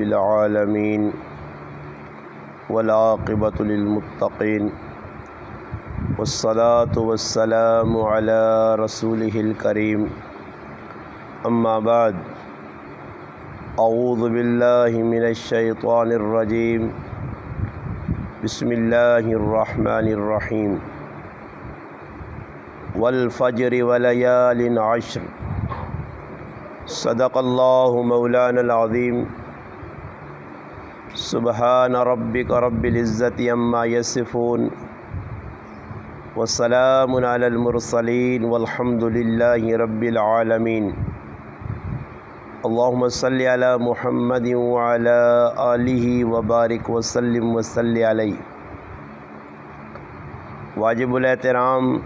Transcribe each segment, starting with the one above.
العالمین والعاقبۃ للمتقین والصلاة والسلام علی رسولہ الکریم اما بعد اعوذ باللہ من الشیطان الرجیم بسم اللہ الرحمن الرحیم والفجر ولیال عشر صدق اللہ مولانا العظیم سبحان ربک رب العزت عما یصفون وسلام علی المرسلین والحمد للہ رب العالمین اللہم صلی علی محمد وعلی آلہ وبارک وسلم وصلی علیہ۔ واجب الاحترام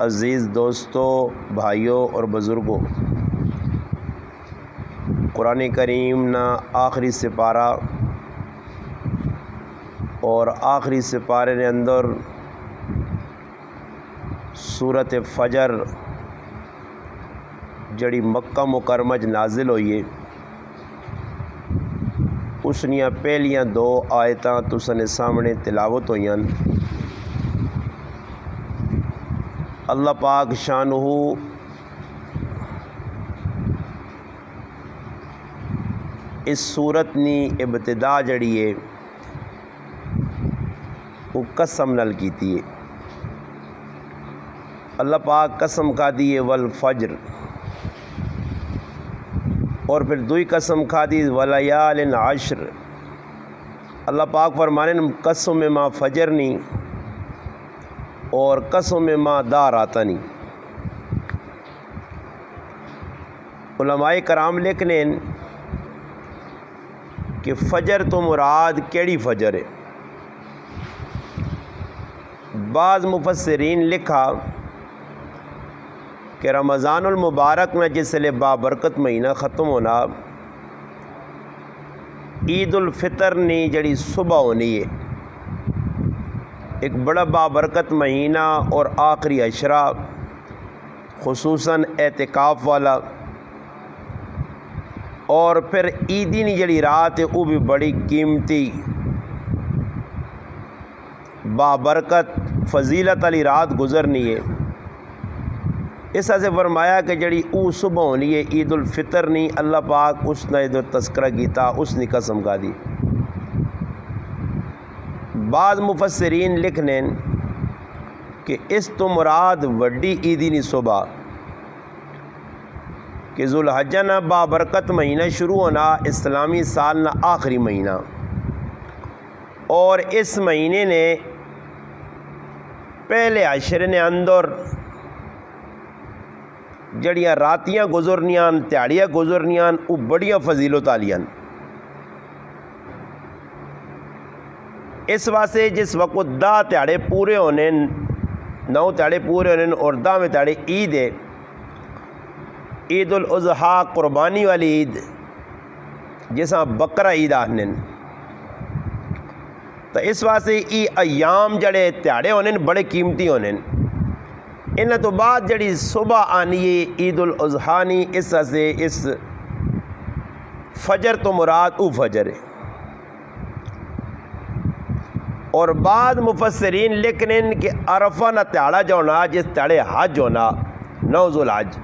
عزیز دوستوں، بھائیوں اور بزرگوں، قرآن کریم نا آخری سپارہ اور آخری سپارے نے اندر سورت فجر جڑی مکہ مکرمہ نازل ہوئی ہے، اس نیاں پہلیاں دو آیتاں تساں سامنے تلاوت ہوئیاں۔ اللہ پاک شانہ اس سورت نی ابتدا جڑی ہے وہ قسم نال کیتی ہے۔ اللہ پاک قسم کھا دی ہے والفجر، اور پھر دوئی قسم کھا دی ولیال عشر۔ اللہ پاک فرمانے قسم ما فجر نہیں اور قسم ما دار آتا نہیں۔ علماء کرام لکھنے کہ فجر تو مراد کیڑی فجر ہے؟ بعض مفسرین لکھا کہ رمضان المبارک میں جس لئے بابرکت مہینہ ختم ہونا، عید الفطر نے جڑی صبح ہونی ہے، ایک بڑا بابرکت مہینہ اور آخری عشرہ خصوصاً اعتکاف والا، اور پھر عیدی نی جڑی رات ہے وہ بھی بڑی قیمتی بابرکت فضیلت علی رات گزرنی ہے۔ اس سے فرمایا کہ جڑی او صبح ہونی ہے عید الفطر نہیں، اللہ پاک اس نے جو تذکرہ کیتا اس نے قسم کا دی۔ بعض مفسرین لکھنے کہ اس تو مراد وڈی عیدی نی صبح کہ ذوالحجہ نا بابرکت مہینہ شروع ہونا، اسلامی سال نا آخری مہینہ، اور اس مہینے نے پہلے عشرے نے اندر جڑیاں راتیاں گزرنیاں تیاڑیاں گزرنیاں وہ بڑیاں فضیلت والیاں۔ اس واسطے جس وقت 10 تیاڑے پورے ہونے، 9 تیاڑے پورے ہونے اور 10ویں تیاڑے عید ہے، عید الاضحیٰ قربانی والی عید جیسا بقرہ عید آہنے، تو اس واسطے ای ایام جڑے تیاڑے ہونے بڑے قیمتی ہونے۔ انہاں تو بعد جڑی صبح آنی ہے عید الاضحیٰ نی، اس سے اس فجر تو مراد او فجر ہے۔ اور بعد مفسرین لکھنے کہ عرفہ نہ تیاڑا جونا جس تیاڑے حج ہونا، 9 ذوالحج،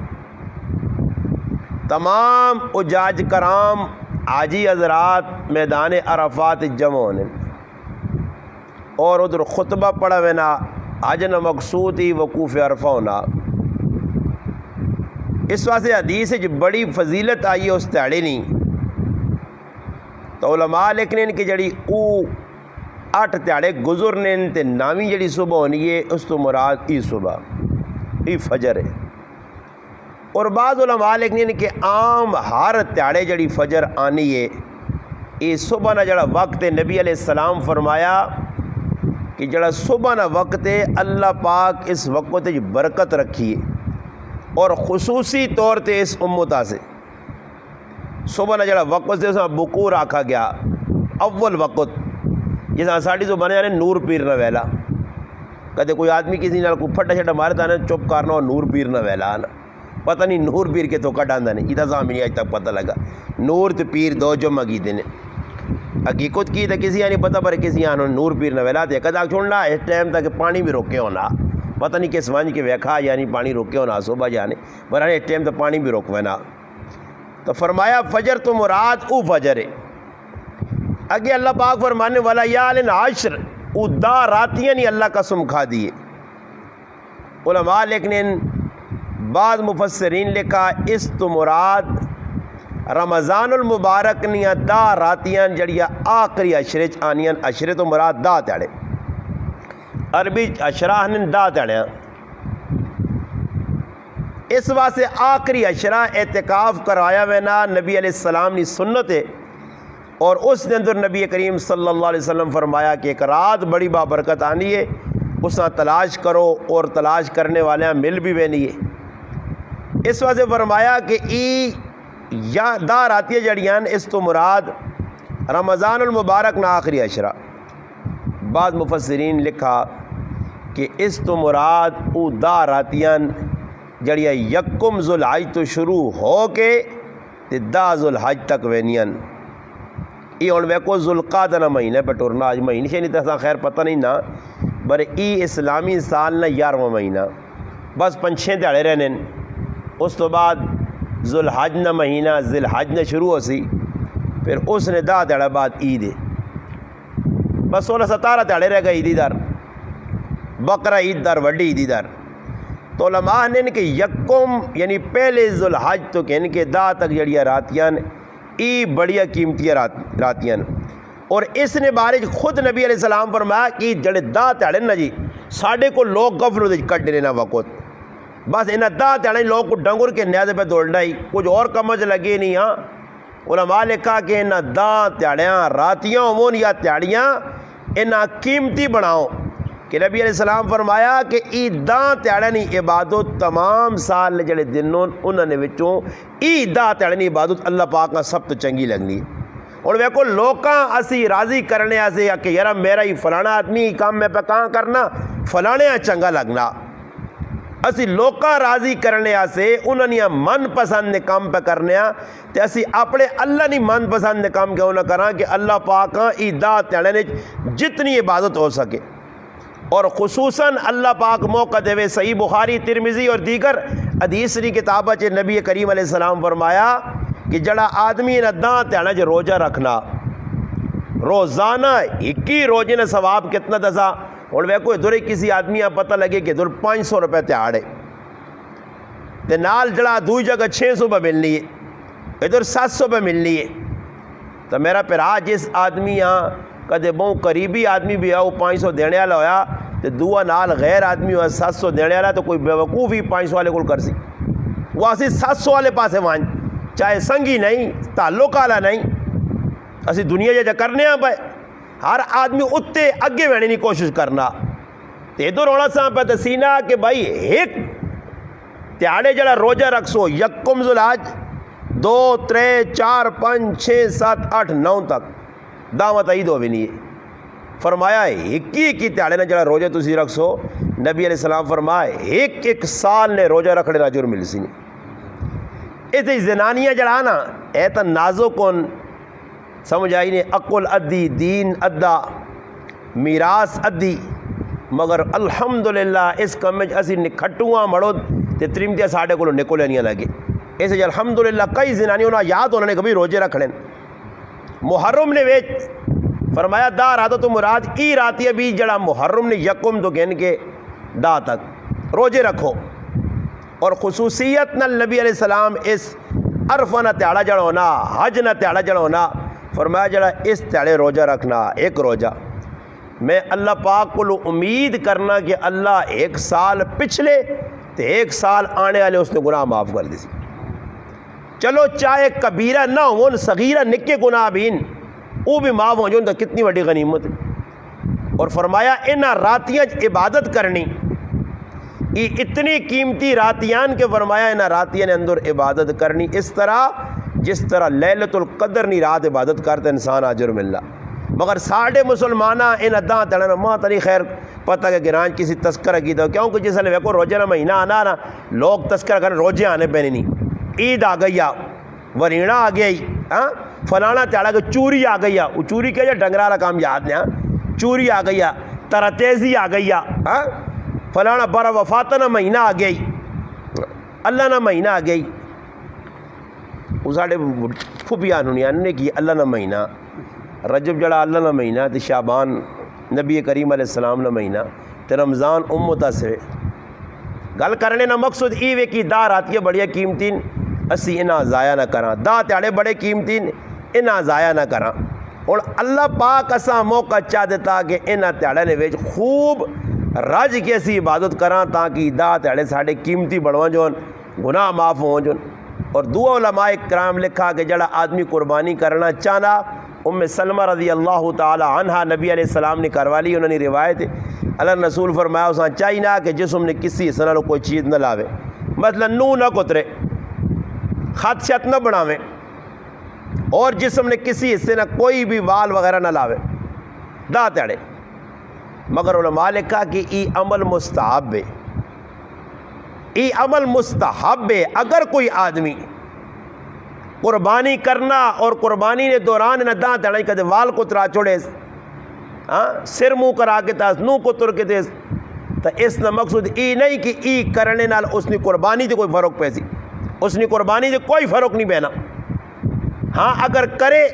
تمام حجاج کرام حاجی حضرات میدان عرفات جمع ہونے اور ادھر خطبہ پڑھا وینا، حج نہ مقصود ہی وقوف عرفہ ہونا۔ اس واسطے حدیث جو بڑی فضیلت آئی ہے اس تیاڑے نہیں، تو علماء لکھنے کہ جڑی او 8 تیاڑے گزرنے تے 9ویں جڑی صبح ہونی ہے اس تو مراد ای صبح ای فجر ہے۔ اور بعض علماء لکھنے کہ عام ہر تیاڑے جڑی فجر آنی ہے، یہ صبح نہ جڑا وقت ہے، نبی علیہ السلام فرمایا کہ جڑا صبح نہ وقت ہے اللہ پاک اس وقت برکت رکھی ہے، اور خصوصی طور تے اس امتا سے صبح نہ جڑا وقت سے اس میں بکور آکھا گیا، اول وقت جیسا ساڑی تو بنے جانے نور پیر نہ ویلا، کہتے کوئی آدمی کسی نال کو پھٹا چھٹا مارے تھا چپ کرنا اور نور پیر نہ ویلا آنا، پتہ نہیں نور پیر کے تو کٹ آندہ نہیں، ادھا سامی نہیں آج تک پتہ لگا نور تے پیر دو جو مگید نے حقیقت کی تو کسی نہیں پتہ، پر کسی آنوں نور پیر نہ ویلا تے کدا چھوڑنا اس ٹائم تک پانی بھی روکے ہونا، پتہ نہیں کس ونج کے ویکھا یعنی پانی روکے ہونا صبح جانے پر اس ٹائم تک پانی بھی روکوے نا۔ تو فرمایا فجر تو مراد او فجر ہے۔ اگے اللہ پاک فرمانے والا یالن عشر، او دا راتیاں نہیں اللہ قسم کھا دیے۔ علماء لکھنے بعض مفسرین لکھا اس تو مراد رمضان المبارک نیا دا راتیاں جڑیا آخری عشرے آنیاں، عشرے تو مراد دا تیڑے، عربی عشرہ نے دا تیڑیاں، اس واسطے آخری عشرہ اعتکاف کرایا وینا نبی علیہ السلام نے سنت ہے، اور اس کے اندر نبی کریم صلی اللہ علیہ وسلم فرمایا کہ ایک رات بڑی بابرکت آنی ہے، اس کا تلاش کرو، اور تلاش کرنے والے مل بھی وینی ہے۔ اس واسطے فرمایا کہ ای یا دا راتیاں جڑیاں اس تو مراد رمضان المبارک نہ آخری عشرہ۔ بعض مفسرین لکھا کہ اس تو مراد او دا راتیاں جڑیا یکم ذوالحج تو شروع ہو کے تے دا ذوالحج تک وینیاں۔ ای ہن ویکھو ذوالقعدہ نہ مہینے پہ ٹرنا، اج مہینے سے نہیں تو خیر پتہ نہیں نا، پر ای اسلامی سال نہ 11واں مہینہ، بس 5-6 دیہڑے رہنے، اس تو بعد ذوالحج نہ مہینہ ذی الحج نہ شروع ہو سی، پھر اس نے 10 دیہڑے بعد عید ہے، بس 16-17 دیہڑے رہ گئے عیدی در، بقرہ عید در، وڈی عیدی در۔ تو علماء نے کہ یکم یعنی پہلے ذوالحج تو کہنے کہ دا تک جڑیا راتیاں ای بڑیا قیمتی راتیاں، اور اس نے بارے خود نبی علیہ السلام فرمایا کہ جڑے دا تیڑے نا جی ساڑھے کو لوگ غفلوں دے کٹ دینا وقت، بس انہاں دا تیڑے لوگ کو ڈنگر کے نیازے پہ دوڑنا ہی کچھ اور کمج لگے نہیں۔ ہاں علماء لکھا کہ انہاں دا تیڑیاں راتیاں ہون یا تیڑیاں انہاں قیمتی بناؤ، کہ نبی علیہ السلام فرمایا کہ ای دا تیڑے نہیں عبادت تمام سال جڑے دنوں انہوں نے وچوں ای دا تیڑے نہیں عبادت اللہ پاک کا سب تو چنگی لگنی۔ اور ویکو لوکاں اسی راضی کرنے آسے کہ یارا میرا ہی فلانا آدمی کام میں پہ کہاں کرنا فلانے چنگا لگنا، اسی لوکاں راضی کرنے آسے انہوں نے من پسند کام پہ کرنے آ تے اسی اپنے اللہ نہیں من پسند کام کیوں نہ کراں کہ اللہ پاک ای دا تیڑے نے جتنی عبادت ہو سکے۔ اور خصوصاً اللہ پاک موقع دے صحیح بخاری ترمذی اور دیگر حدیث کی کتابہ چ نبی کریم علیہ السلام فرمایا کہ جڑا آدمی نہ داں تیڑا جو روزہ رکھنا روزانہ 21 روزے نے ثواب کتنا دسا، اور ویکو ادھر کسی آدمی پتہ لگے کہ ادھر 500 روپے تیاڑے تے نال جڑا دوئی جگہ 600 پہ ملنی ہے، ادھر 700 پہ ملنی ہے، تو میرا پھرا جس آدمی ہاں کدے بہت قریبی آدمی بھی آؤ 500 دینے والا ہویا تے دعا نال غیر آدمی ہوا 700 دینے والا، تو کوئی بیوقوف ہی 500 والے کو کر سی، وہ اسی 700 والے پاسے وان چاہے سنگی نہیں تعلق والا نہیں، اسی دنیا جا کرنے ہاں پہ ہر آدمی اتے اگے بڑھنے کی کوشش کرنا، تے ادھر ہونا سا پہ دسینا کہ بھائی ایک تیاڑے جڑا روزہ رکھسو یکم ذوالحج 2 3 4 5 6 7 8 9 تک دعوت عید ہو بھی نہیں ہے۔ فرمایا ایک ہی تیاڑے نے جڑا روزہ تسی رکھسو، نبی علیہ السلام فرمایا ایک سال نے روزہ رکھنے راجور مل سی نہیں۔ اس زنانیاں جڑا نا اے تا نازو کن سمجھ آئی نے، عقل ادھی دین ادا میراث ادھی، مگر الحمدللہ اس کمج اسی نکھٹواں مڑو تے ترمتیا ساڑھے کو نکولے نہیں لگے، اسے الحمدللہ کئی زنانیوں نے یاد انہوں نے کبھی روزے رکھنے۔ محرم نے ویچ فرمایا دا راتو تو مراد ای راتی بھی جڑا محرم نے یکم تو کہن کے دا تک روزے رکھو، اور خصوصیت نہ نبی علیہ السلام اس عرفہ نہ تیاڑا جڑا ہونا حج نہ تیاڑا جڑا ہونا، فرمایا جڑا اس تیاڑے روزہ رکھنا ایک روزہ میں اللہ پاک کو امید کرنا کہ اللہ 1 سال پچھلے تے 1 سال آنے والے اس نے گناہ معاف کر دی سی۔ چلو چاہے کبیرہ نہ ہون صغیرہ نکے گناہ بین وہ بھی معاف ہو جائیں تو کتنی بڑی غنیمت ہے۔ اور فرمایا انہاں راتیاں عبادت کرنی، یہ اتنی قیمتی راتیان کے فرمایا انہاں راتیاں نے اندر عبادت کرنی، اس طرح جس طرح لیلۃ القدر نی رات عبادت کرتے انسان اجر ملنا۔ مگر ساڑھے مسلمانہ ان اداں تڑنا ماں تری خیر پتہ کہ گران کسی تذکرہ کی دو، کیونکہ جس نے ویکو روزہ نہ مہینہ آنا نا لوگ تذکرہ کرنے روزے آنے پہنے نہیں، عید آ گئی وریڑا آ گیا ہاں فلانا تیڑا کہ چوری آ گئی ہے، وہ چوری کیا جائے ڈنگرا والا کام یاد نہیں، چوری آ گئی ہے، ترا تیزی آ گئی ہے، ہاں فلانا بارہ وفات نہ مہینہ آ گئی، اللہ نہ مہینہ آ گئی، وہ ساڑھے پھوپیاں نے کی اللہ نہ مہینہ، رجب جڑا اللہ نہ مہینہ تے شعبان نبی کریم علیہ السلام نہ مہینہ تے رمضان امتا سے گل کرنے نہ مقصد ای وے کی دا راتیہ بڑیا قیمتین اسی انہاں ضائع نہ کراں، دا تیاڑے بڑے قیمتین انہاں ضائع نہ کراں، اور اللہ پاک اساں موقع چاہ دیتا کہ انہاں تیاڑے نے ویچ خوب رج کے اسی عبادت کراں تاکہ دا تیاڑے ساڑے قیمتی بڑھواں جون گناہ معاف ہوں جون۔ اور دو علماء کرام لکھا کہ جڑا آدمی قربانی کرنا چاہنا، سلمہ رضی اللہ تعالی عنہ نبی علیہ السلام نے کروا لی، انہوں نے روایت ہے اللہ رسول فرمایا اساں چاہیے نہ کہ جسم نے کسی حصہ نہ کوئی چیز نہ لاوے، مثلا نو نہ کترے، خط شت نہ بناوے، اور جسم نے کسی حصے نہ کوئی بھی وال وغیرہ نہ لاوے، دا تیڑے، مگر علماء لکھا کہ ای عمل مستحب ہے، ای عمل مستحب ہے۔ اگر کوئی آدمی قربانی کرنا اور قربانی نے دوران نہ داں تڑائی کدے وال کو ترا چوڑے، سر منہ کرا کے تاس نو کو تر کے تیس، تو اس نہ مقصود ای نہیں کہ ای کرنے نال اس نے قربانی تے کوئی فرق پیسی، اس نے قربانی تے کوئی فرق نہیں بہنا۔ ہاں اگر کرے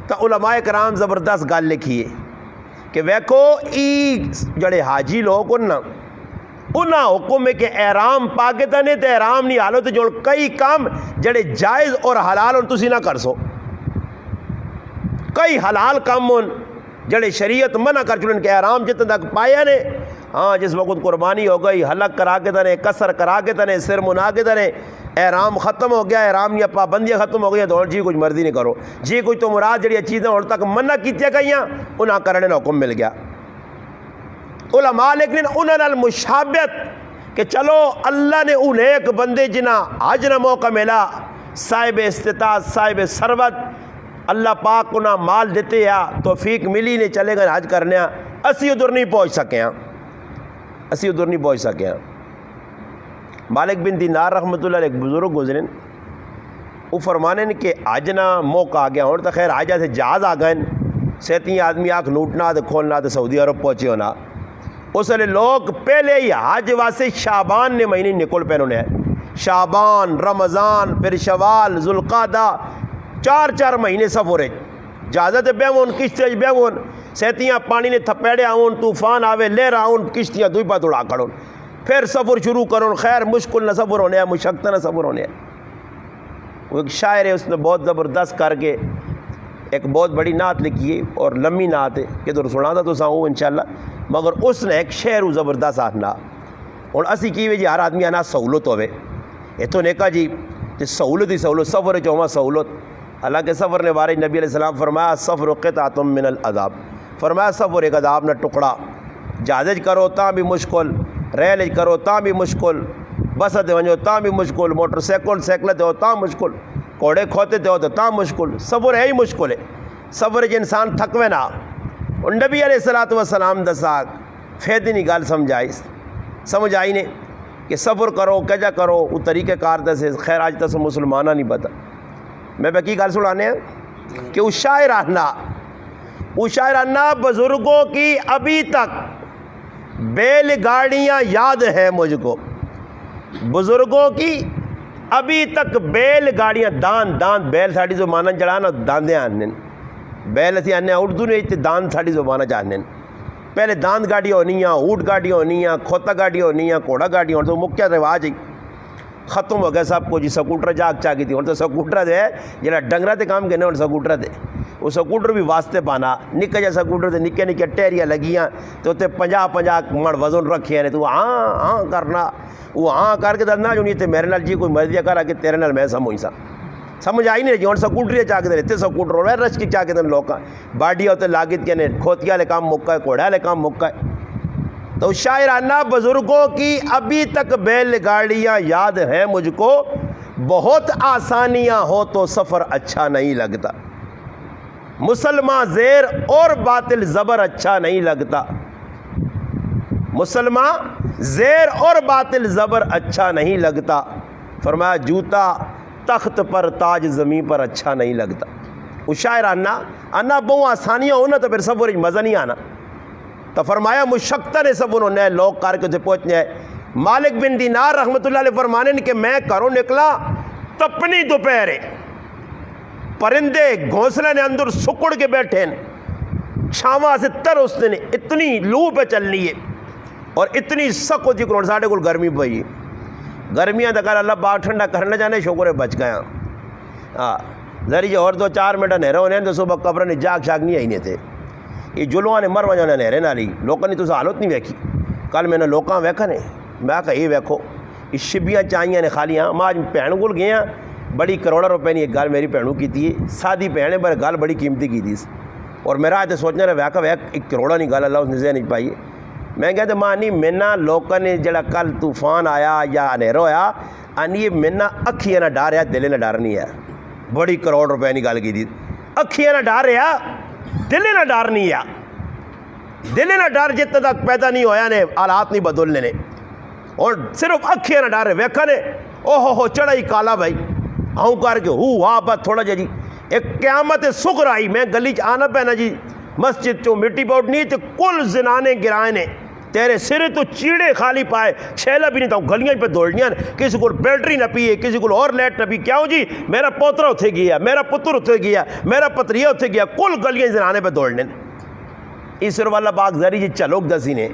تو علماء کرام زبردست گل لکھی ہے کہ ویکھو ای جڑے حاجی لوگ انہاں حکم ہے کہ احرام پاکتا نے تے احرام نہیں حالو تے جو کئی کام جڑے جائز اور حلال ہون تسی نہ کر سو، کئی حلال کام ہون جڑے شریعت منع کر چلن کہ احرام جتنا تک پایا نے، ہاں جس وقت قربانی ہو گئی حلق کرا کے تنے، قصر کرا کے تنے، سر منا کے تنے، احرام ختم ہو گیا، احرام یا پابندیاں ختم ہو گئی تو جی کچھ مرضی نہیں کرو، جی کچھ تو مراد جڑی چیزیں اور تک منع کیتیا گئیاں انہاں کرنے کا حکم مل گیا۔ علماء لیکن انہاں نال مشابہت کہ چلو اللہ نے انہیں ایک بندے جنہاں حج نہ موقع ملا، صاحب استطاعت صاحب ثروت، اللہ پاک انہاں مال دیتے یا توفیق ملی نے چلے گئے حج کرنے، اسی ادھر نہیں پہنچ سکے ہیں، اسی ادھر نہیں پہنچ سکے ہیں۔ مالک بن دینار رحمت اللہ ایک بزرگ گزرے، وہ فرمانے کہ حج نہ موقع آ گیا، اور تو خیر حج سے جہاز آ گئے، سیتی آدمی آنکھ لوٹنا تو کھولنا تو سعودی عرب پہنچے ہونا، اس لیے لوگ پہلے ہی حج واسطے شعبان نے مہینے نکل پہ انہوں نے، شعبان، رمضان، پھر شوال، ذوالقعدہ، 4 مہینے سفر ہے، جہازت بیون کشتی بیون، سیتیاں پانی نے تھپیڑے آؤن، طوفان آوے لہر آؤن، کشتیاں دوئی پا توڑا کھڑون، پھر سفر شروع کرون، خیر مشکل نہ سفر ہونے ہیں، مشقت نہ سفر ہونے ہیں۔ وہ ایک شاعر ہے، اس نے بہت زبردست کر کے ایک بہت بڑی نعت لکھی ہے اور لمبی نعت ہے کہ تو سنا تھا تو ساؤں انشاءاللہ، مگر اس نے ایک شعر زبردست آنا، اور اسی کی وجہ ہر آدمی آنا سہولت ہوئے، یہ تو نے کہا جی سہولت ہی سہولت، سفر چوہاں سہولت، حالانکہ سفر نے بارے نبی علیہ السلام فرمایا سفر قطعۃ من العذاب، فرمایا سفر ایک عذاب نہ ٹکڑا، جہاز کرو تاں بھی مشکل، ریل کرو تاں بھی مشکل، بس تے ونجو تاں بھی مشکل، موٹر سائیکل تے ہو تاں مشکل، گھوڑے کھوتے تے ہو تو تاں مشکل، سفر ہے ہی مشکل ہے، سفر جو انسان تھکوے نہ، اور نبی علیہ السلام دسا فیدی نہیں گال سمجھ آئی نے کہ سفر کرو کجا کرو وہ طریقہ کار دسے، خیر آج تک مسلمانہ نہیں پتا، میں بکی گال سنانے ہیں کہ وہ شاعرانہ بزرگوں کی ابھی تک بیل گاڑیاں یاد ہیں مجھ کو، بزرگوں کی ابھی تک بیل گاڑیاں، دان بیل ساڑی زبانہ جڑا نا داندے آنے، بیل اسی آنے اردو نے دان ساڑی زبانہ جانے، پہلے داند گاڑی ہونی ہیں، اونٹ گاڑی ہونی ہیں، کھوتا گاڑی ہونی ہیں، کوڑا گاڑی ہونی، تو مکہ رواج ہے ختم ہو گیا سب کو، جی سکوٹر جاگ چاہ گئی تھی، اور تو سکوٹر دے جڑا ڈنگرا تے کام کرنے، اور سکوٹر دے وہ سکوٹر بھی واسطے پانا، نکا جا سکوٹر دے نکے ٹیریاں لگیاں، تو تے 50 مڑ وزن رکھے ہیں، تو ہاں کرنا، وہ ہاں کر کے دنا جو نہیں تے میرے نال جی کوئی مرضی کرا کہ تیرے نال میں سمجھ آئی نہیں، جو سکوٹری چاہ کے رہتے سکوٹر ہو رہا ہے رش کی چاہ کے دن لوگ باڈیا ہوتے لاگت کے کھوتیا والے کام مکا ہے، کوڑا والے کام مکا ہے۔ تو شاعرانہ بزرگوں کی ابھی تک بیل گاڑیاں یاد ہیں مجھ کو، بہت آسانیاں ہو تو سفر اچھا نہیں لگتا، مسلمان زیر اور باطل زبر اچھا نہیں لگتا، مسلمان زیر اور باطل زبر اچھا نہیں لگتا، فرمایا جوتا تخت پر تاج زمین پر اچھا نہیں لگتا. وہ شاعر آنا بہت آسانیاں ہونا تو پھر سب مزہ نہیں آنا. تو فرمایا مشقت نے سب انہوں نے لوگ کر کے پہنچنے ہے. مالک بن دینار رحمت اللہ علیہ فرمانے کہ میں گھروں نکلا تپنی دوپہرے پرندے گھونسلے نے اندر سکڑ کے بیٹھے چھاواں سے تر اس نے اتنی لو پہ چلنی ہے اور اتنی سخت ہوتی کہ ساڑھے کو گرمی پئی گرمیاں تو کر اللہ پاک ٹھنڈا کرنا چاہنے شکر ہے بچ گیا. ہاں ذریعے اور 2-4 منٹ نہرے ہونے تو صبح قبر نے جاگ شاگ نہیں آئی نہیں تھے. یہ جلواں نے مر وجانا نہرے نالی لوگوں نے تو حالت نہیں ویکھی. کل میں نے لوکاں ویکھا نے میں کہا یہ ویکھو یہ شبیاں چاہیے نے خالی. ہاں میں آج بھین کول گیا بڑی کروڑا روپے نہیں ایک گل میری بھینوں کی تھی سادی بھین ہے پر گل بڑی قیمتی کی تھی اور میرا تو سوچنا رہا ویکھا ویک 1 کروڑا نہیں گل اللہ اس نے ذہن نہیں پائی. میں کہتے ماں نہیں مینا لوگوں نے جڑا کل طوفان آیا یا انہیرا ہویا آنی مینا اکھیاں نہ ڈر رہا دلے نہ ڈر نہیں ہے. بڑی کروڑ روپے نہیں گل کی تھی اکھیاں نہ ڈر رہا دلے نہ ڈر نہیں ہے. دلے نہ ڈر جتنے تک پیدا نہیں ہویا نے حالات نہیں بدلنے نے اور صرف اکھیاں نہ ڈر رہے ویکھا نے او ہو چڑھا ہی کالا بھائی آؤں کر کے ہاں بس تھوڑا جی ایک قیامت سکر آئی. میں گلی آنا پینا جی مسجد چوں مٹی پاؤٹ نہیں تو کل زنانے گرائے نے تیرے سرے تو چیڑے خالی پائے چھیلا بھی نہیں تھا گلیاں پہ دوڑنیاں کسی کو بیٹری نہ پیے کسی کو اور لیٹ نہ پی. کیوں جی میرا پوترا اتھے گیا میرا پتر اتھے گیا میرا پتریا اتھے گیا کل گلیاں زنانے پہ دوڑنے. اس سر والا باغ ذری جی چلوک دسی نے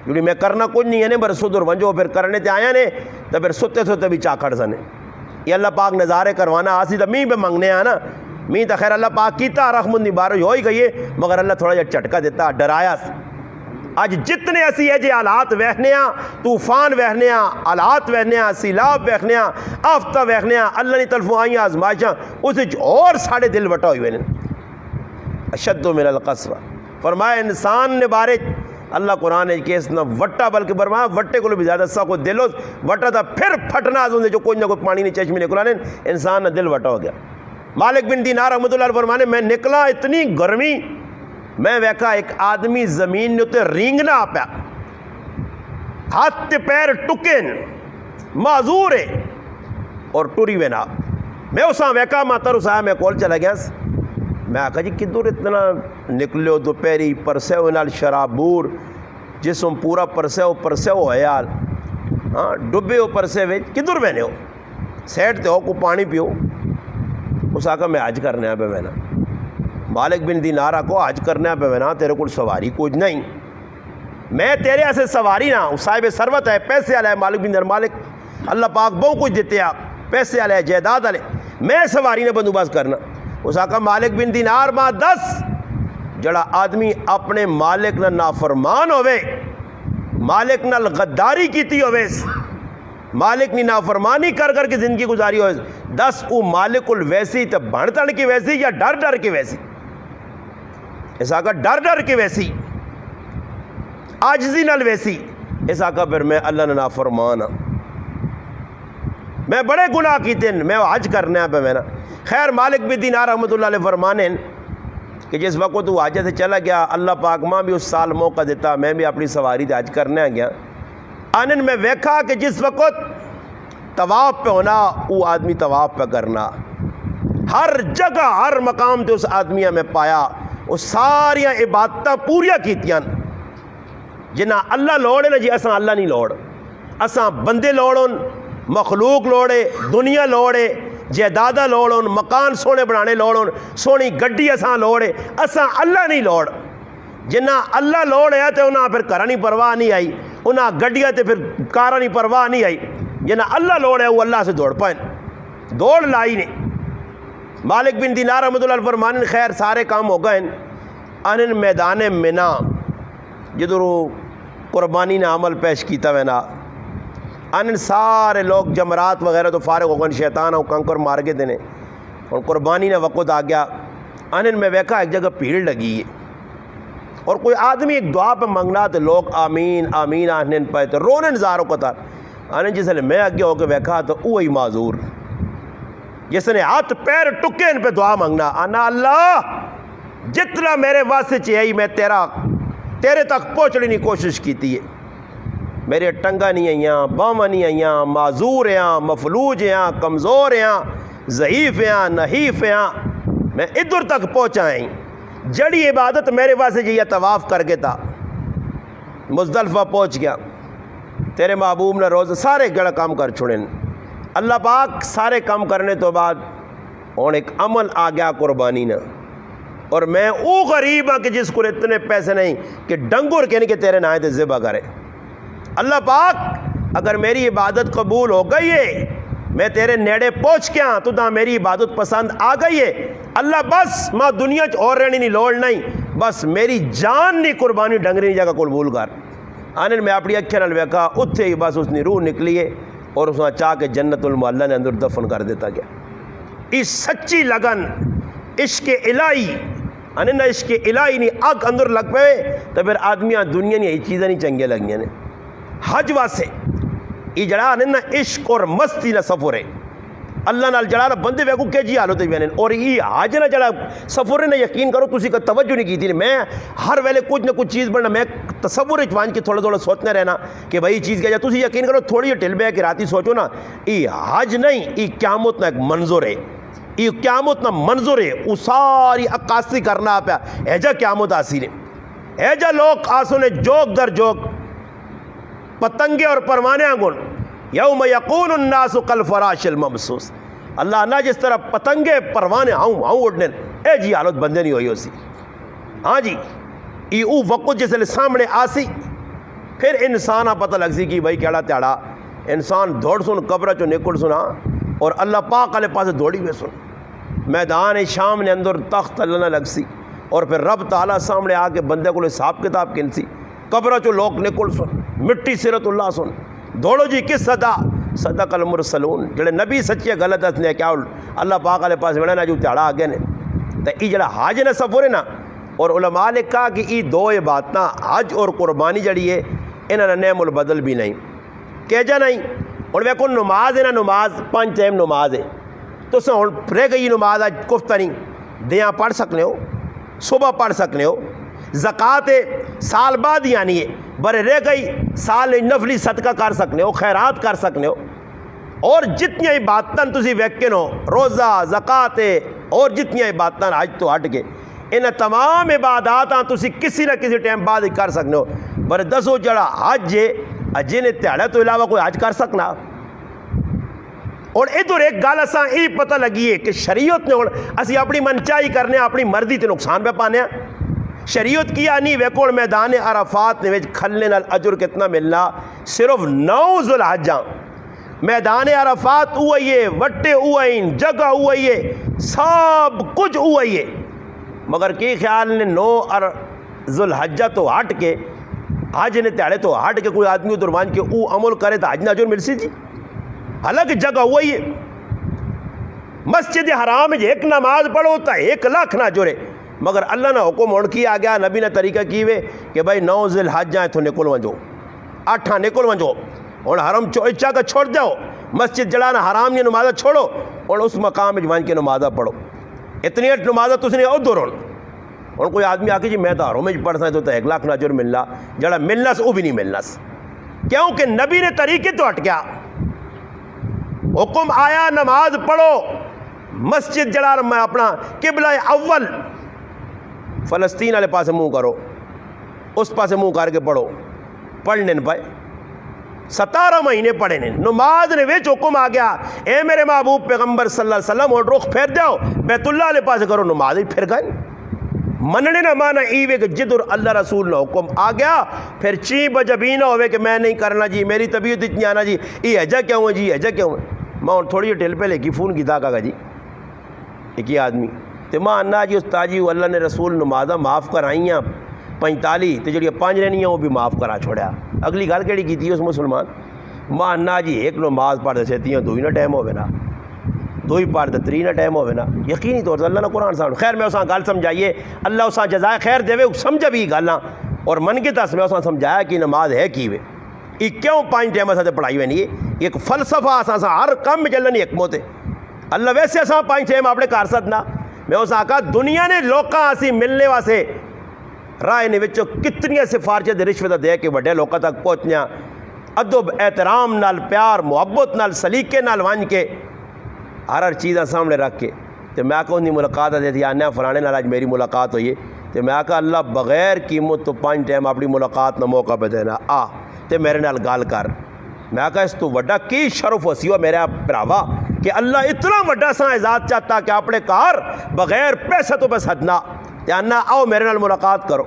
جڑی میں کرنا کچھ نہیں ہے نے پر سدر ونجو پھر کرنے تے آیا نے تو پھر ستے ستے بھی چاکھڑ سنے. یہ اللہ پاک نظارے کروانا آسی تو می پہ منگنے آنا می تو خیر اللہ پاک کیتا رحمت نہیں بارش ہو ہی گئی ہے مگر اللہ تھوڑا جا جھٹکا دیتا ڈرایا. اج جتنے اسی ہے جی حالات ویکھنے ہاں طوفان ویکھنے ہاں حالات ویکھنے ہاں سیلاب ویکھنے ہاں آفتہ ویکھنے ہاں اللہ نے طرفوں آئیاں آزمائشاں اس اور ساڑھے دل وٹا ہوئے ہیں. اشد من القسوہ فرمایا انسان نے بارے اللہ قرآن ہے کہ اس نہ وٹا بلکہ فرمایا وٹے کو بھی زیادہ سا کو دل وٹا تھا پھر پھٹنا جو کوئی نہ کوئی پانی نہیں چشمے نکلانے انسان نہ دل وٹا ہو گیا. مالک بن دینار رحمت اللہ علیہ فرمانے میں نکلا اتنی گرمی میں ویکھا ایک آدمی زمین نے اتنے رینگنا پیا ہاتھ پیر ٹکن معذور ہے اور ٹری وینا. میں اساں ویکھا ماتر اسا میں کول چلا گیا میں آکھا جی کدھر اتنا نکلو دوپہری پرسیو نال شرابور جسم پورا پرسیو ہویا ہاں ڈبے ہو پرسے وچ کدھر بہنے ہو سیٹ تے ہو کو پانی پیو. اس آکھا میں حج کرنے پہ میں نا مالک بن دینار کو حج کرنے پہ میں نا تیرے کو سواری کچھ نہیں میں تیرے ایسے سواری نہ صاحب ثروت ہے پیسے والے مالک بن دینار مالک اللہ پاک بہت کچھ دیتے آپ پیسے والے جائیداد والے میں سواری نے بندوبست کرنا. اس آقا مالک بن دینار ماں 10 جڑا آدمی اپنے مالک نہ نافرمان ہوئے مالک نہ غداری کیتی ہوئے مالک نی نافرمانی کر کر کے زندگی گزاری ہوئے 10 او مالک الویسی تو بھن تن کی ویسی یا ڈر ڈر کی ویسی. اس آقا ڈر ڈر کی ویسی عاجزی نال ویسی. اس آقا پھر میں اللہ نے نافرمان ہاں میں بڑے گناہ کیتے میں حج کرنے پہ میں نا. خیر مالک بن دینار رحمت اللہ علیہ فرمانے کہ جس وقت وہ حج سے چلا گیا اللہ پاک ماں بھی اس سال موقع دیتا میں بھی اپنی سواری سے حج کرنے گیا. آنن میں ویکھا کہ جس وقت طواف پہ ہونا وہ آدمی طواف پہ کرنا ہر جگہ ہر مقام تے اس آدمی میں پایا وہ ساریاں عبادتاں پوریا کیتیاں جنہ اللہ لوڑے نا جی اساں اللہ نہیں لوڑ اساں بندے لوڑن مخلوق لوڑے دنیا لوڑے جائیداداں لوڑن مکان سونے بنانے لوڑن سونی گڈی اساں لوڑے اساں اللہ نہیں لوڑ. جنہ اللہ لوڑ ہے تو انہاں پھر گھراں نہیں پرواہ نہیں آئی انہاں گڈیاں تے پھر کاراں نہیں پرواہ نہیں آئی. جنہ اللہ لوڑ ہے وہ اللہ سے دوڑ پائیں دوڑ لائی نے. مالک بن دینار رحمت اللہ علیہ فرمانے خیر سارے کام ہو گئے انن میدان منا جدھر قربانی نے عمل پیش کیتا وینا انن سارے لوگ جمرات وغیرہ تو فارغ ہو گئے شیطان او کنکر مار کے دینے اور قربانی نے وقت آ گیا. انن میں ویکھا ایک جگہ بھیڑ لگی ہے اور کوئی آدمی ایک دعا پہ منگنا تو لوگ آمین آمین آہنن پائے تو رونے نظاروں کو تھا. انن جس نے میں آگے ہو کے ویکھا تو وہی معذور جس نے ہاتھ پیر ٹکے ان پہ دعا منگنا انا اللہ جتنا میرے واسطے چاہیے میں تیرے تک پہنچنے کی کوشش کیتی ہے. میرے ٹنگا نہیں آئیاں باواں نہیں آئیاں معذور ہیں مفلوج ہیں کمزور ہیں ضعیف ہاں نحیف ہاں میں ادھر تک پہنچا ہی جڑی عبادت میرے واسطے جی طواف کر کے تھا مزدلفہ پہنچ گیا تیرے محبوب نے روز سارے گڑا کام کر چھوڑیں اللہ پاک سارے کام کرنے تو بعد اور ایک عمل آ گیا قربانی نہ اور میں او غریب ہاں کہ جس کو اتنے پیسے نہیں کہ ڈنگر کہنے کہ تیرے نائے تے ذبح کرے اللہ پاک اگر میری عبادت قبول ہو گئی ہے میں تیرے نیڑے پہنچ گیا تو دا میری عبادت پسند آ گئی ہے اللہ بس ماں دنیا اور رہنی نہیں لوڑ نہیں بس میری جان نہیں قربانی ڈنگری نہیں جگہ قبول کر آنے میں اپنی اکھے نال ویکھا اتھے ہی بس اس نے روح نکلی ہے اور اس نے چاہ کے جنت المعلا نے اندر دفن کر دیتا گیا اس سچی لگن عشق الہی آنے نہ عشق الہی نہیں اگ اندر لگ پے تو پھر آدمیاں دنیا نہیں یہ چیزیں نہیں چنگے لگیاں نے حج واسے یہ جڑا نا عشق اور مستی نہ سفر ہے اللہ نال جڑا نا بندے ویکو کہ جی حالت ہے اور یہ حج نہ جڑا سفر ہے نا یقین کرو تسی کا توجہ نہیں کی تھی میں ہر ویلے کچھ نہ کچھ چیز بننا میں تصور وان کے تھوڑا تھوڑا سوچنا رہنا کہ بھائی چیز کیا جائے تسی یقین کرو تھوڑی ٹل بے کہ راتی سوچو نا یہ حج نہیں یہ قیامت نہ ایک منظور ہے یہ قیامت نہ منظور ہے وہ ساری عکاسی کرنا پیا ایجا قیامت آسی نے ایجا لوگ آسو نے جوک در جوک پتنگے اور پروانے آنگن یوم یقول الناس کالفراش المبثوث اللہ نہ جس طرح پتنگے پروانے اڑنے اے جی حالت بندے نہیں ہوئی اسی ہاں جی ای او وقت جس لئے سامنے آسی پھر انسان پتہ لگ سی کہ بھائی کیڑا تیڑا انسان دوڑ سن قبرہ چو نکل سنا اور اللہ پاک علیہ پاس دوڑی ہوئے سن میدان شام نے اندر تخت اللہ نہ لگ سی اور پھر رب تعالیٰ سامنے آ کے بندے کو حساب کتاب کن سی قبرہ چو لوگ نکل سن مٹی سیرت اللہ سن دوڑو جی کس صدا صدق المرسلون جڑے نبی سچے غلط نے کیا اللہ پاک علیہ پاس بڑھنا جو تیڑا آگے نے تو یہ جڑا حج نے سفر ہے نا اور علماء نے کہا کہ یہ دو عبادتاں حج اور قربانی جڑی ہے انہوں نے نعم البدل بھی نہیں کہ جا نہیں اور ویکو نماز ہے نا نماز 5 ٹائم نماز ہے تو سن رہ گئی نماز آج کفتہ نہیں دیاں پڑھ سکنے ہو صبح پڑھ سکنے ہو زکوٰۃ سال بعد یعنی ہے برے رہ گئی سال نفلی صدقہ کر سکنے ہو خیرات کر سکنے ہو اور جتنی عبادتاں تسی ویکن ہو روزہ زکوٰۃ اور جتنی عبادتاں حج تو ہٹ کے ان تمام عباداتاں تسی کسی نہ کسی ٹائم بعد کر سکنے ہو برے دسو جڑا حج ہے اجے نے تیڑا تو علاوہ کوئی حج کر سکنا اور ادھر ایک گل اساں یہ پتہ لگی ہے کہ شریعت نے اسی اپنی منچائی کرنے اپنی مرضی تے نقصان پہ پانے شریعت کیا نہیں ویکو میدان عرفات نے کھلنے نال اجر کتنا ملنا صرف 9 ذوالحجہ میدان عرفات ہوئی ہے وٹے ہوئی جگہ ہوئی ہے سب کچھ ہوئی ہے مگر کی خیال نے 9 ذوالحجہ تو ہٹ کے حج نے تیڑے تو ہٹ کے کوئی آدمی درمان کے او عمل کرے تو حج نہ اجر مل سی جی الگ جگہ ہوئی ہے مسجد حرام ایک نماز پڑھو تا 1 لاکھ نہ جڑے مگر اللہ نے حکم ہون کی آ گیا نبی نے طریقہ کیوے کہ بھائی 9 ذوالحجہ تو نکل ونجو 8 نکل ونجو اور حرم چوچا کا چھوڑ جاؤ مسجد جڑانا حرام یہ نمازہ چھوڑو اور اس مقام میں جوان کے نمازہ پڑھو اتنی نمازہ تس نے ادھر اور کوئی آدمی آ کے جی میں تو حرم میں پڑھتا ہے تو 1 لاکھ نہ اجر ملنا جڑا ملنا وہ بھی نہیں ملنا کیونکہ نبی نے طریقے تو ہٹ گیا حکم آیا نماز پڑھو مسجد جڑا میں اپنا قبلہ اول فلسطین والے پاس منہ کرو اس پاس منہ کر کے پڑھو پڑھنے نہ پائے 17 مہینے پڑھے نے نماز نے ویچ حکم آ گیا اے میرے محبوب پیغمبر صلی اللہ علیہ وسلم اور رخ پھیر جاؤ بیت اللہ والے پاس کرو نماز ہی پھر گئے مننے نہ مانا ایوے کہ جدر اللہ رسول نے حکم آ گیا پھر چیں بجبی نہ ہوئے کہ میں نہیں کرنا جی میری طبیعت اتنی آنا جی یہ ایجا کیوں ہے جی ایجا کیوں ہے ماں تھوڑی ٹھل پہ لے کی فون کی تھا جی ایک ہی آدمی تو ماں انا جی استاد جی اللہ نے رسول نمازہ معاف کرائیں 45 تو جڑی 5 رہنی ہیں وہ بھی معاف کرا چھوڑیا اگلی گل کیڑی کی تھی اس مسلمان ماں انا جی ایک نماز پڑھ دے سیتی ہیں 2 ہی نہ ٹائم ہوئے نا 2 ہی پڑھ دے 3 نہ ٹائم ہوئے نا یقینی طور سے اللہ نے قرآن صاحب خیر میں اساں گل سمجھائیے اللہ اساں جزائے خیر دے سمجھا بھی گلاں اور من کے تس میں اساں سمجھایا کہ نماز ہے کی وے یہ کیوں 5 ٹائم اساں پڑھائی ہوئی نہیں ایک فلسفہ اساں ہر کم میں چلنی حکمت ہے اللہ ویسے اساں 5 ٹائم اپنے کر سکنا میں اس آقا دنیا نے لوکاں اسی ملنے واسے رائے نے وچوں کتنی سفارشیں دے رشوت دے کے وڈے لوکاں تک پہنچنیاں ادب احترام نال پیار محبت نال سلیقے نال وانج کے ہر چیز سامنے رکھ کے تو میں آخا انہیں ملاقات دیتی آنے فلانے نال آج میری ملاقات ہوئی ہے تو میں آخا اللہ بغیر قیمت تو 5 ٹائم اپنی ملاقات نہ موقع پہ دینا آ تے میرے نال گال کر. میں آخا اس تو وڈا کی شرف ہو سی ہو میرا بھراوا کہ اللہ اتنا وڈا سا اعزاز چاہتا کہ اپنے کار بغیر پیسے تو بس حدنا تے آنا آؤ میرے نال ملاقات کرو.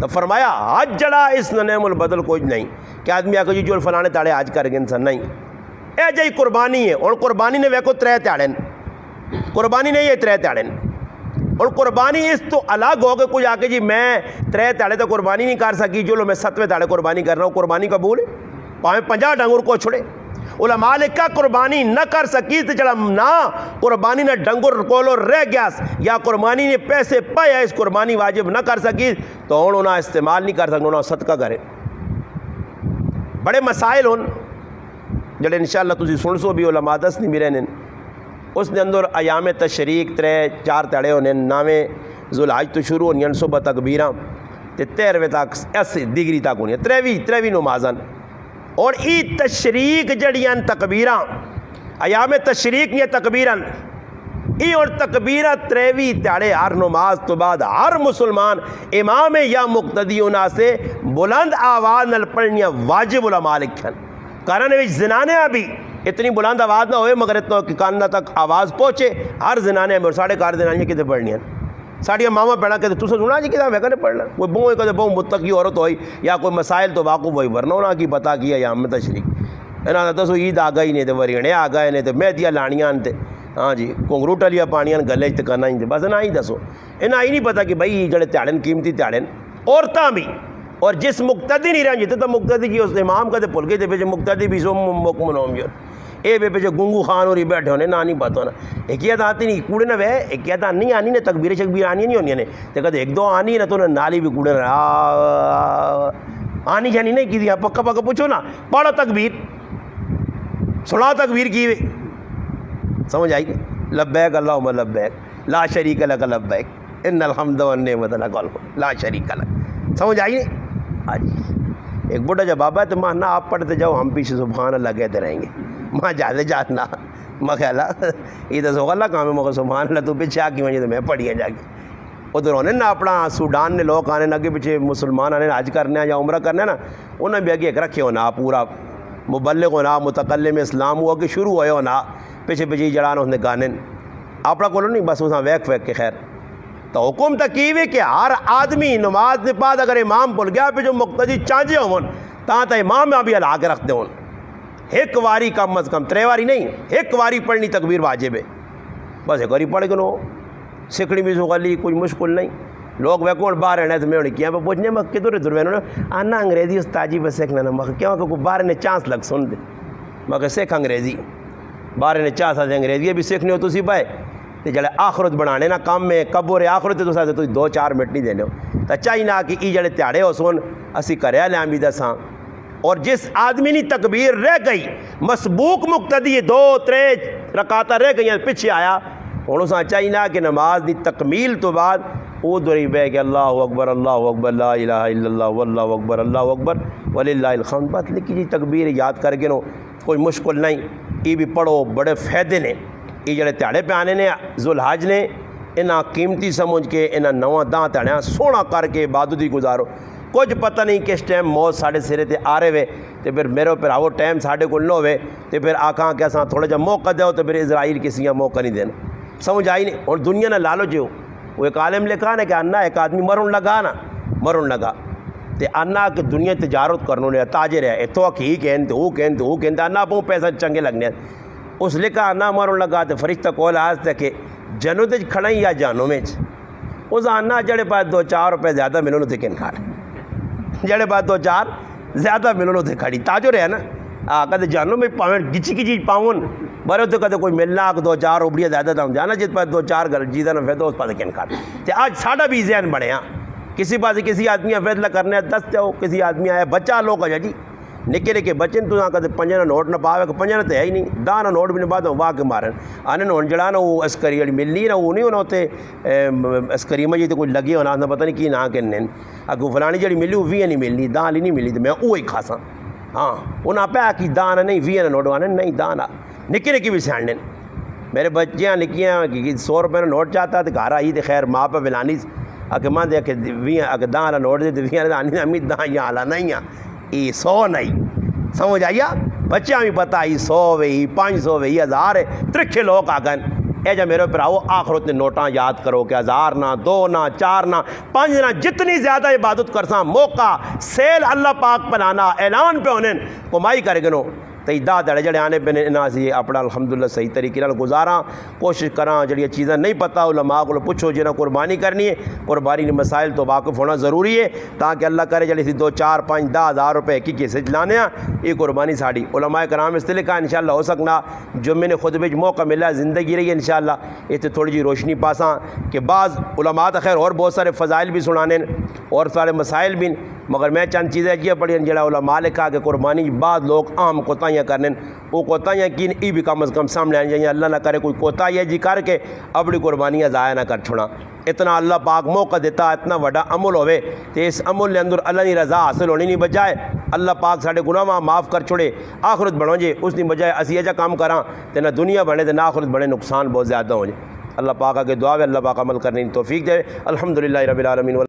تو فرمایا حج جڑا اس نعم البدل کچھ نہیں کہ آدمی آخو جی جو فلانے تاڑے حج کر گئے انسان نہیں اے جی قربانی ہے. اور قربانی نے ویکو 3 تیاڑے قربانی نہیں ہے 3 تیاڑے اور قربانی اس تو الگ ہو کے کچھ آ کے جی میں 3 تیاڑے تو قربانی نہیں کر سکی جو لو میں 7ویں تیاڑے قربانی کر رہا ہوں قربانی قبول ہے پاویں 50 ڈنگر کو چھڑے. علماء لکھا قربانی نہ کر سکی تو جڑا نہ قربانی نہ ڈنگر کولو رہ گیا یا قربانی نے پیسے پایا اس قربانی واجب نہ کر سکی تو ہوں انہیں استعمال نہیں کر سکتے انہیں صدقہ کرے. بڑے مسائل ہون جڑے انشاءاللہ تسی سن سو بھی علماء دس نہیں میرے نے اس نے اندر ایام تشریق 3-4 تڑے ہونے 9 ذوالحج تو شروع ہونی صبح تکبیراں تے 13ویں تک 80 ڈگری تک ہونی 23 نمازاں اور ای تشریق جڑیاں تکبیراں ایام تشریق یہ تکبیراں ای اور تکبیرہ 23 تڑے ہر نماز تو بعد ہر مسلمان امام یا مقتدی انہاں سے بلند آواز نال پڑھنیاں واجب علماء لکھن کارن وچ زنانیاں بھی اتنی بلند آواز نہ ہوئے مگر اتنا کہ کانوں تک آواز پہنچے ہر زنانے میں. اور ساڑھے کار زنانیاں کتے پڑھنیاں ساڑھیاں ماما پڑھنا کہتے تُسے سنا جی کتا میں کہنے پڑھنا کوئی بہوں کہتے بہوں متقی عورت ہوئی یا کوئی مسائل تو واقف ہوئی ورنہ انہاں کی پتا کیا یا ہم تشریق انہاں تو عید آ گئی نہیں تے ورینے آ گئے نہیں تے مہدیاں لانیاں تے ہاں جی کنگرو ٹلیاں پانیاں گلے تے کرنا ہی بس انہاں ہی دسو انہاں ہی نہیں پتا کہ بھائی جڑے تیاڑن قیمتی تیاڑن عورتاں بھی اور جس مقتدی نہیں رہن جتے تو مقتدی کی اس امام کا تے بھول گئے تے پہ مقتدی بھی سو مکمنوم جو اے بے پہ گنگو خان اور بیٹھے ہونے نہ نہیں پتا ہونا ایکیت آتی نہیں کوڑے نہ وے ایکیت نہیں آنی نے تکبیر شکبیر آنی نہیں ہونی نے تے کہتے 1-2 آنی نہ تو نالی بھی کوڑے نہ آنی جانی نہیں کی دیا پکا پکا پوچھو نا پڑھو تکبیر سنا تکبیر کی سمجھ آئی لبیک اللہم لبیک لا شریک لک لبیک ان الحمد والنعمت لک والملک لا شریک لک سمجھ آئی نہیں. ہاں جی ایک بڑھا جب بابا ہے تو ماں آپ پڑھتے جاؤ ہم پیچھے سبحان اللہ کہتے رہیں گے ماں جاتے جاتنا میں خیال یہ تو سو اللہ کام ہے مگر سبحان اللہ تو پیچھے آ کی وجہ تو میں پڑھی جا کے ادھر ہونے نا اپنا سوڈان نے لوگ آنے اگے پیچھے مسلمان آنے حج کرنے یا عمرہ کرنے نا انہیں بھی اگے ایک رکھے ہونا پورا مبلغ ہونا متکلم اسلام ہوا کہ شروع ہوئے ہونا پیچھے پیچھے جڑانا ہونے گانے اپنا کولو نہیں بس اساں ویک کے خیر تو حکم تکیوے کہ ہر آدمی نماز کے بعد اگر امام بھول گیا پہ جو مقتدی چانجے ہون تا امام میں بھی ہلا کے رکھتے ہون ایک واری کم از کم 3 واری نہیں ایک واری پڑھنی تکبیر واجب ہے بس ایک واری پڑھ کے نو سیکھنی بھی سوگلی کوئی مشکل نہیں. لوگ ویکو باہر رہنا تو میں انہیں کیا پوچھنے میں کدھر ادھر میں آنا انگریزی استاجی پہ سیکھنا نا میں کیوں کہ باہر نے چانس لگ سن دے میں کہ سیکھ انگریزی باہر نے چانس آتے انگریزی بھی سیکھنے ہو تو سی پائے تو جڑے آخرت بنانے نا کام میں قبر آخرت تو ساتھ تو 2-4 منٹ نہیں دینے ہو تو چاہیے نہ کہ یہ جڑے تیاڑے ہو سن اسی کریا لیں بھی دساں. اور جس آدمی نے تکبیر رہ گئی مسبوق مقتدی 2-3 رکعتاں رہ گئی پیچھے آیا ہوں اساں چاہیے نہ کہ نماز دی تکمیل تو بعد وہ دوری بہ کہ اللہ اکبر لا الہ الا اللہ واللہ اکبر اللہ اکبر وللہ الحمد بات لکھی جی تکبیر یاد کر کے نو کوئی مشکل نہیں. یہ بھی پڑھو بڑے فائدے نے یہ جڑے تیاڑے پہ آنے نے ذوالحج نے انہاں قیمتی سمجھ کے انہاں 9 داں تیاڑیاں سونا کر کے عبادت ہی گزارو. کچھ پتہ نہیں کس ٹائم موت ساڑھے سرے تے آ رہے ہوئے تو پھر میرے پھر آو ٹائم ساڑھے کو نہ ہوئے تو پھر آکھاں کہ اساں تھوڑا جا موقع دو تو پھر اسرائیل کسی موقع نہیں دینا. سمجھ آئی نہیں. اور دنیا نہ لالو جو وہ ایک عالم لکھا نا کہ انا ایک آدمی مرن لگا تے انا کہ دنیا تجارت کرنو لیا تاجر ہے اتو کی کہن تو کہن انا پوں پیسہ چنگے لگنے اس لکھا انا مرن لگا تو فرشتہ کول آج تک کہ جنوں تے کھڑیں یا جانوں میں اس انا جڑے پاس 2-4 روپے زیادہ ملو تے کہن کھاڑ جڑے پاس 2-4 زیادہ ملو تے کھڑی تاجر ہے نا کدے جانوں میں پاؤں گچی کی چیز پاؤں برے تو کدے کوئی ملنا 2-4 روپیہ زیادہ تھا جانا جس پاس 2-4 گل جیتا نہ فیدہ اس پاس کہن کھاڑ تے آج ساڑھا بھی ذہن بڑھے ہاں کسی پاس کسی آدمی فیصلہ کرنے 10 تے ہو کسی آدمی آیا بچہ لوگ ہے جی نکے نکے بچے تو کدے 5 نوٹ نہ پاوے کہ 5 تو ہے ہی نہیں 10 نوٹ بھی نہیں پاتا واہ کے مارن آنے نوٹ جڑا نا وہ عسکری والی ملنی نا وہ نہیں ہونا ہوتے عسکری میں جی تو کوئی لگی ہونا پتہ نہیں کی نہ کہنے اگو فلانی جڑی ملی وہ 20 نہیں ملنی 10 والی نہیں ملی تو میں وہی کھاسا ہاں انہاں پہ کی دان نہیں 20 نوٹ آنے نہیں دان نکے نکے بھی سیاڑنے میرے بچیاں لکھیاں کہ 100 روپے کا نوٹ چاہتا تو گھر آئی تو خیر ماں پہ بلانی کہ ماں دے کہ 10 والا نوٹ دے 20 والا آنی امی 10 یہاں آلا نہیں یہ 100 نہیں سمجھ آئیا بچیاں بھی پتہ ہی 100 وہی 500 وہی 1000 ہے ترکھے لوگ آگن اے جا میرے پراؤ آخرت نے نوٹاں یاد کرو کہ 1000 نہ 2 نہ 4 نہ 5 نہ جتنی زیادہ عبادت کرساں موقع سیل اللہ پاک پنانا اعلان پہ ہونے کمائی کرے گنو تے دا دڑے جڑے آنے پہ انہاں سی اپنا الحمدللہ صحیح طریقے نال گزاراں کوشش کراں جڑی چیزاں نہیں پتہ علماء کو پوچھو جنہاں قربانی کرنی ہے قربانی کے مسائل تو واقف ہونا ضروری ہے تاکہ اللہ کرے جڑی سی 2 4 5 10 ہزار روپے ایک کیسے چلانے ہیں یہ قربانی ساڑی علماء کرام اس طرح کا انشاءاللہ ہو سکنا جو میں نے خطبے موقع ملا زندگی رہی ہے انشاءاللہ اس سے تھوڑی جی روشنی پاساں کہ بعض علماء خیر اور بہت سارے فضائل بھی سنانے اور سارے مسائل بھی مگر میں چند چیزیں یہ پڑھی جڑا علماء لکھا کہ قربانی بعض لوگ عام کوتاہیاں کرنے وہ کوتاہیاں کی ای بھی کم از کم سامنے آنی چاہیے اللہ نہ کرے کوئی کوتاہی جی کر کے اپنی قربانیاں ضائع نہ کر چھوڑا اتنا اللہ پاک موقع دیتا اتنا وڈا عمل ہوئے تو اس عمل کے اندر اللہ کی رضا حاصل ہونی نہیں بجائے اللہ پاک سارے گناہ معاف کر چھوڑے آخرت بڑھو جے اس کی بجائے اسی ایجا کام کراں تو نہ دنیا بنے تو نہ آخرت بڑے نقصان بہت زیادہ ہو جائے اللہ پاک کے دعا ہے اللہ پاک عمل کرنے کی توفیق دے الحمدللہ رب العالمین